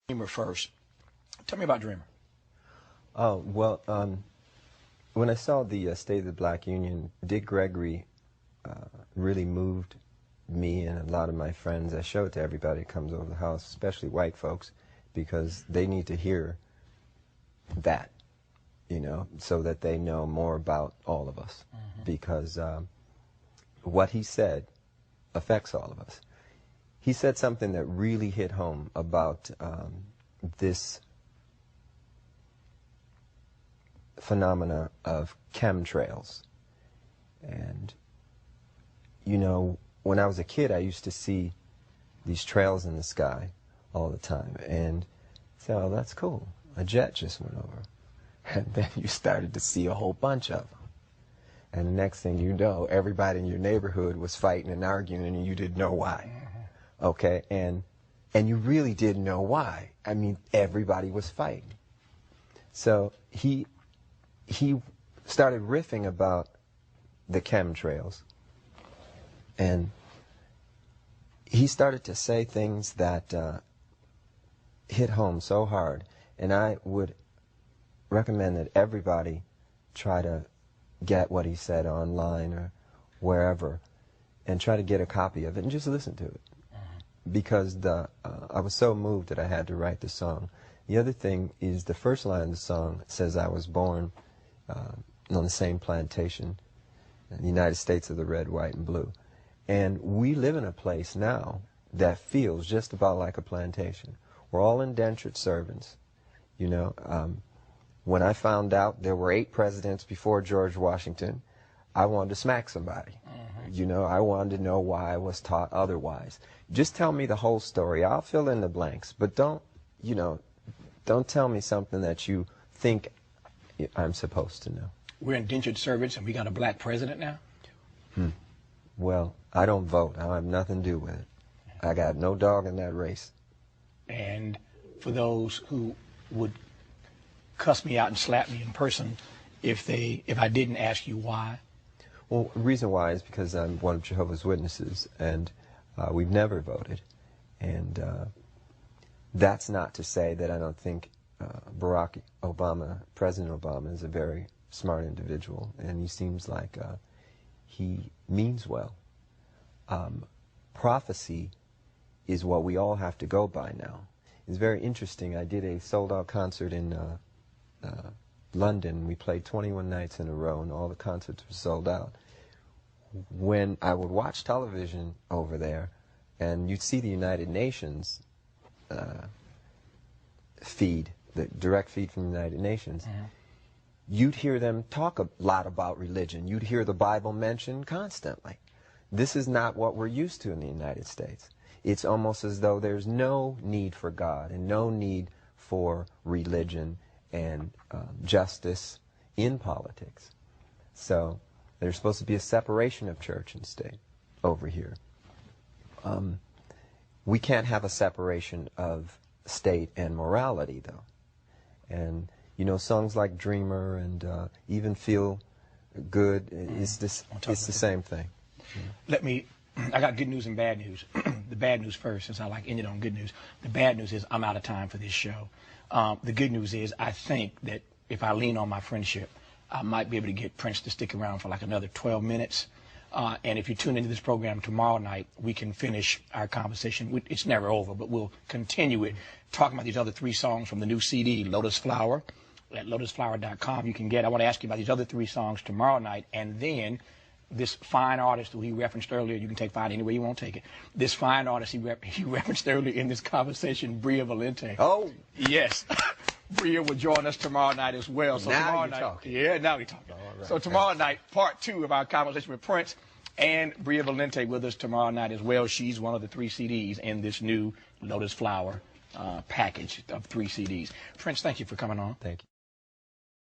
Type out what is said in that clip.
Dreamer first. Tell me about Dreamer. Oh, well, when I saw the State of the Black Union, Dick Gregory really moved me and a lot of my friends. I show it to everybody that comes over the house, especially white folks, because they need to hear that, you know, so that they know more about all of us. Because what he said affects all of us. He said something that really hit home about this phenomena of chemtrails. And, you know, when I was a kid, I used to see these trails in the sky all the time and say, oh, that's cool. A jet just went over. And then you started to see a whole bunch of them. And the next thing you know, everybody in your neighborhood was fighting and arguing and you didn't know why. Okay? And you really didn't know why. I mean, everybody was fighting. So he started riffing about the chemtrails. And he started to say things that hit home so hard. And I would recommend that everybody try to get what he said online or wherever and try to get a copy of it and just listen to it. Because I was so moved that I had to write the song. The other thing is the first line of the song says I was born on the same plantation in the United States of the red, white, and blue. And we live in a place now that feels just about like a plantation. We're all indentured servants. You know, when I found out there were 8 presidents before George Washington, I wanted to smack somebody. You know, I wanted to know why I was taught otherwise. Just tell me the whole story. I'll fill in the blanks. But don't, you know, don't tell me something that you think I'm supposed to know. We're indentured servants and we got a black president now? Well, I don't vote. I have nothing to do with it. I got no dog in that race. And for those who would cuss me out and slap me in person if I didn't ask you why? Well, the reason why is because I'm one of Jehovah's Witnesses, and we've never voted. And that's not to say that I don't think Barack Obama, President Obama, is a very smart individual, and he seems like he means well. Prophecy is what we all have to go by now. It's very interesting. I did a sold-out concert in London. We played 21 nights in a row, and all the concerts were sold out. When I would watch television over there, and you'd see the United Nations feed, the direct feed from the United Nations, you'd hear them talk a lot about religion. You'd hear the Bible mentioned constantly. This is not what we're used to in the United States. It's almost as though there's no need for God and no need for religion and justice in politics. So there's supposed to be a separation of church and state over here. We can't have a separation of state and morality, though. And, you know, songs like Dreamer and even Feel Good, it's the same thing. I got good news and bad news. The bad news first, since I like ended on good news. The bad news is I'm out of time for this show. The good news is I think that if I lean on my friendship, I might be able to get Prince to stick around for like another 12 minutes. And if you tune into this program tomorrow night, we can finish our conversation. It's never over, but we'll continue it, talking about these other 3 songs from the new CD, Lotus Flower, at lotusflower.com. You can get, I want to ask you about these other 3 songs tomorrow night, and then this fine artist who he referenced earlier, you can take fine any way you want to take it. This fine artist he referenced earlier in this conversation, Bria Valente. Oh! Yes. Bria will join us tomorrow night as well. So now tomorrow you're night, talking. Yeah, now we're talking. Right. So tomorrow night, part 2 of our conversation with Prince, and Bria Valente with us tomorrow night as well. She's one of the 3 CDs in this new Lotus Flower package of 3 CDs. Prince, thank you for coming on. Thank you.